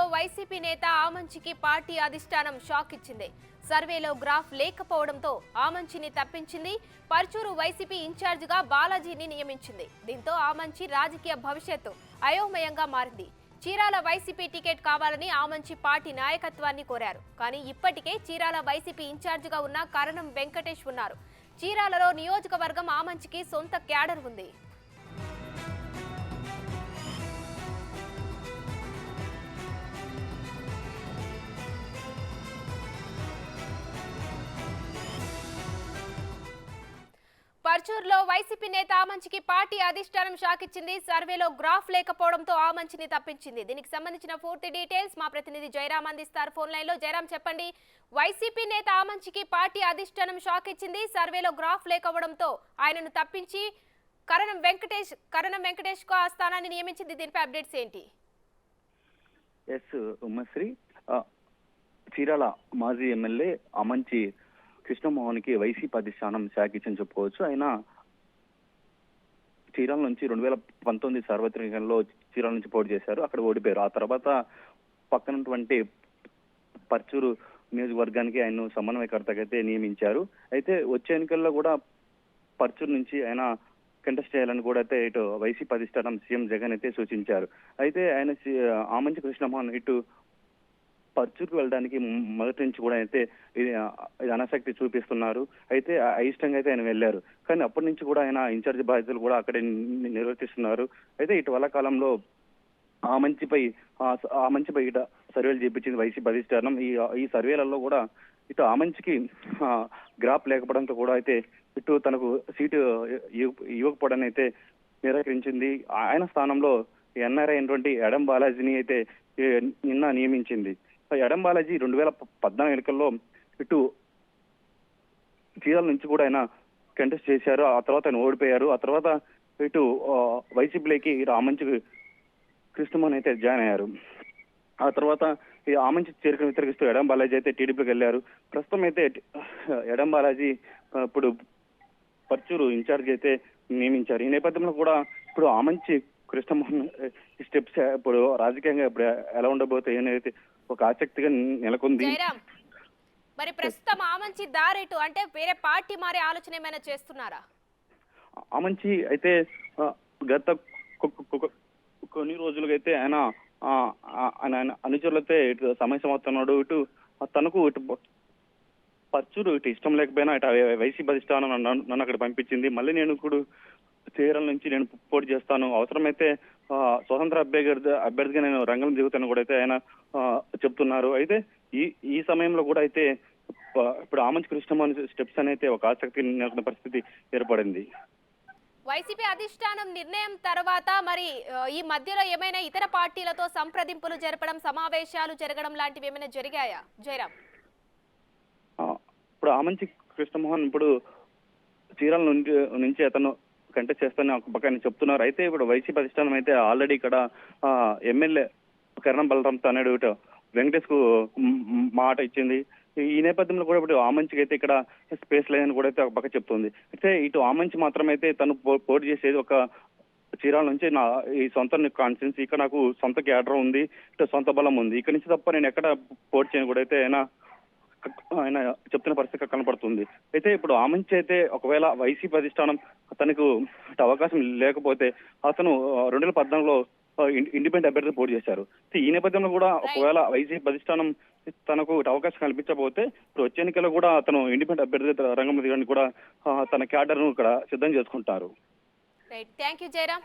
పర్చూరులో YCP నేత ఆమంచికి party అధిష్టానం shock ఇచ్చింది. సర్వేలో గ్రాఫ్ లేకపోవడంతో ఆమంచిని తప్పించింది. పర్చూరు వైసీపీ ఇన్ఛార్జిగా బాలాజీని నియమించింది. దీంతో ఆమంచి రాజకీయ భవిష్యత్తు అయోమయంగా మారింది. చీరాల వైసీపీ టికెట్ కావాలని ఆమంచి పార్టీ నాయకత్వాన్ని కోరారు. కానీ ఇప్పటికే చీరాల వైసీపీ ఇన్ఛార్జిగా ఉన్న కరణం వెంకటేష్ ఉన్నారు. చీరాలలో నియోజకవర్గం ఆమంచికి సొంత క్యాడర్ ఉంది. పర్చూరులో వైసీపీ నేత ఆమంచికి పార్టీ అధిష్టానం షాక్ ఇచ్చింది. సర్వేలో గ్రాఫ్ లేకపోవడంతో ఆమంచిని తప్పించింది. దీనికి సంబంధించిన పూర్తి డీటెయిల్స్ మా ప్రతినిధి జయరాం అందిస్తారు ఫోన్ లైన్ లో. జయరాం, చెప్పండి. వైసీపీ నేత ఆమంచికి పార్టీ అధిష్టానం షాక్ ఇచ్చింది. సర్వేలో గ్రాఫ్ లేకపోవడంతో ఆయనను తప్పించి కరణం వెంకటేష్ కు ఆ స్థానాన్ని నియమించింది. దీనిపై అప్డేట్స్ ఏంటి? ఉమ్మశ్రీ, చీరాల మాజీ ఎమ్మెల్యే ఆమంచి కృష్ణమోహన్ కి వైసీపీ అధిష్టానం షాక్ ఇచ్చని చెప్పుకోవచ్చు. ఆయన చీరాల నుంచి 2019 సార్వత్రిక ఎన్నికల్లో చీరాల నుంచి పోటీ చేశారు. అక్కడ ఓడిపోయారు. ఆ తర్వాత పక్కనటువంటి పర్చూరు నియోజకవర్గానికి ఆయన సమన్వయకర్తగా అయితే నియమించారు. అయితే వచ్చే ఎన్నికల్లో కూడా పర్చూరు నుంచి ఆయన కంటెస్ట్ చేయాలని కూడా అయితే ఇటు వైసీపీ అధిష్టానం సీఎం జగన్ అయితే సూచించారు. అయితే ఆయన ఆమంచి కృష్ణమోహన్ ఇటు పర్చూరుకు వెళ్ళడానికి మొదటి నుంచి కూడా అయితే ఇది అనాసక్తి చూపిస్తున్నారు. అయితే అయిష్టంగా అయితే ఆయన వెళ్ళారు. కానీ అప్పటి నుంచి కూడా ఆయన ఇన్ఛార్జ్ బాధ్యతలు కూడా అక్కడే నిర్వర్తిస్తున్నారు. అయితే ఇటీవల కాలంలో ఆమంచిపై ఇట సర్వేలు చేపించింది వైసీపీ అధిష్టానం. ఈ సర్వేలలో కూడా ఇటు ఆమంచికి గ్రాఫ్ లేకపోవడంతో కూడా అయితే ఇటు తనకు సీటు ఇవ్వకపోవడాన్ని అయితే నిరాకరించింది. ఆయన స్థానంలో ఎన్ఆర్ఐ అయినటువంటి ఎడం బాలాజీని అయితే నిన్న నియమించింది. ఎడం బాలాజీ 2014 ఎన్నికల్లో ఇటు చీరాల నుంచి కూడా ఆయన కంటెస్ట్ చేశారు. ఆ తర్వాత ఆయన ఓడిపోయారు. ఆ తర్వాత ఇటు వైసీపీలోకి ఆమంచి కృష్ణమోహన్ అయితే జాయిన్ అయ్యారు. ఆ తర్వాత ఈ ఆమంచి చేరికను వ్యతిరేకిస్తూ ఎడం బాలాజీ అయితే టీడీపీకి వెళ్ళారు. ప్రస్తుతం అయితే ఎడం బాలాజీ ఇప్పుడు పర్చూరు ఇన్ఛార్జ్ అయితే నియమించారు. ఈ నేపథ్యంలో కూడా ఇప్పుడు ఆమంచి కృష్ణమోహన్ స్టెప్స్ ఇప్పుడు రాజకీయంగా ఇప్పుడు ఎలా ఉండబోతాయి అనేది ఒక ఆసక్తిగా నెలకొంది. మరి ప్రస్తుతం ఆమంచి దారేటు, అంటే వేరే పార్టీ మారే ఆలోచన ఏమైనా చేస్తున్నారా? ఆమంచి అయితే గత కొన్ని రోజులుగా అయితే ఆయన అనుచరులతో ఇటు సమావేశమవుతున్నాడు. ఇటు తనకు ఇటు పర్చూరు ఇటు ఇష్టం లేకపోయినా ఇటు వైసీపీ అధిష్టానం నన్ను అక్కడ పంపించింది. మళ్ళీ నేను కూడా చీరాల నుంచి నేను పోటీ చేస్తాను, అవసరమైతే స్వతంత్ర అభ్యర్థిగా నేను రంగం దిగుతాను కూడా అయితే ఆయన చెప్తున్నారు. అయితే ఈ సమయంలో కూడా అయితే ఇప్పుడు ఆమంచి కృష్ణమోహన్ స్టెప్స్ అనేది ఒక ఆసక్తి నెలకొన్న పరిస్థితి ఏర్పడింది. వైసీపీ అధిష్టానం నిర్ణయం తర్వాత మరి ఈ మధ్యలో ఏమైనా ఇతర పార్టీలతో సంప్రదింపులు జరపడం, సమావేశాలు జరగడం లాంటివి ఏమైనా జరిగాయా జయరాం? ఇప్పుడు ఆమంచి కృష్ణమోహన్ ఇప్పుడు చీరాల నుంచి అతను కంటెస్ట్ చేస్తానని ఒక పక్కన చెప్తున్నారు. అయితే ఇప్పుడు వైసీపీ అధిష్టానం అయితే ఆల్రెడీ ఇక్కడ ఎమ్మెల్యే కరణం బలరాంతో అనేడు వెంకటేష్ కు మాట ఇచ్చింది. ఈ నేపథ్యంలో కూడా ఇప్పుడు ఆమంచికి అయితే ఇక్కడ స్పేస్ లేదని కూడా అయితే ఒక పక్క చెప్తుంది. అయితే ఇటు ఆమంచి మాత్రం అయితే తను పోటీ చేసేది ఒక చీరాల నుంచి ఈ సొంత కాన్స్టిట్యున్సీ, ఇక్కడ నాకు సొంత క్యాడర్ ఉంది, ఇటు సొంత బలం ఉంది, ఇక్కడ నుంచి తప్ప నేను ఎక్కడ పోటీ చేయను కూడా అయితే ఆయన చెప్తున్న పరిస్థితి కనపడుతుంది. అయితే ఇప్పుడు ఆమంచి అయితే ఒకవేళ వైసీపీ అధిష్టానం తనకు అవకాశం లేకపోతే అతను 2014లో ఇండిపెండెంట్ అభ్యర్థి పోటీ చేశారు. ఈ నేపథ్యంలో కూడా ఒకవేళ వైసీపీ అధిష్టానం తనకు అవకాశం కల్పించకపోతే ఇప్పుడు వచ్చే ఎన్నికల్లో కూడా అతను ఇండిపెండెంట్ అభ్యర్థి రంగంలో దిగడానికి కూడా తన క్యాడర్ ను ఇక్కడ సిద్ధం చేసుకుంటారు. Thank you Jayaram.